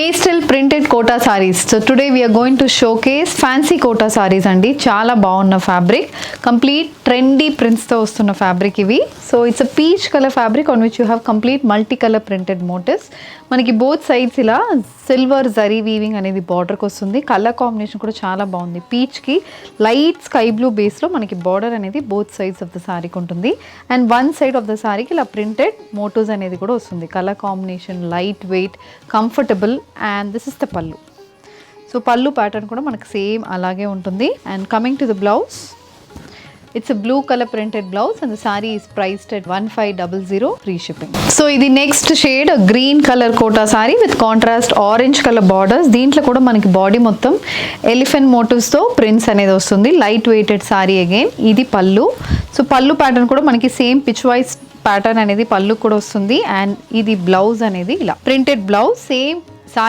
Pastel printed kota sarees. So today we are going to showcase fancy kota sarees andi. Chala bagunna fabric. Complete trendy prints tho vastuna fabric ivi. So it's a peach color fabric on which you have complete multicolor printed motifs. Manaki both sides ila silver zari weaving anedi border ki vastundi. Color combination kuda chala bagundi. Peach ki light sky blue base lo manaki border anedi both sides of the saree ki untundi. And one side of the saree ki ila printed motifs anedi kuda vastundi. Color combination light weight, comfortable. And this is the pallu. So pallu pattern kuda manaku same alage untundi. And coming to the blouse, it's a blue color printed blouse and the saree is priced at 1500 free shipping. So ఇది next shade, a green color kota saree with contrast orange color borders. దీంట్లో కూడా మనకి body మొత్తం elephant motifs తో prints అనేది వస్తుంది. Light weighted sorry again. ఇది పల్లు. సో పల్లు ప్యాటర్న్ కూడా మనకి సేమ్ పిచ్ వైస్ ప్యాటర్న్ అనేది పల్లు కూడా వస్తుంది. అండ్ ఇది బ్లౌజ్ అనేది ఇలా ప్రింటెడ్ బ్లౌజ్ సేమ్ సారీ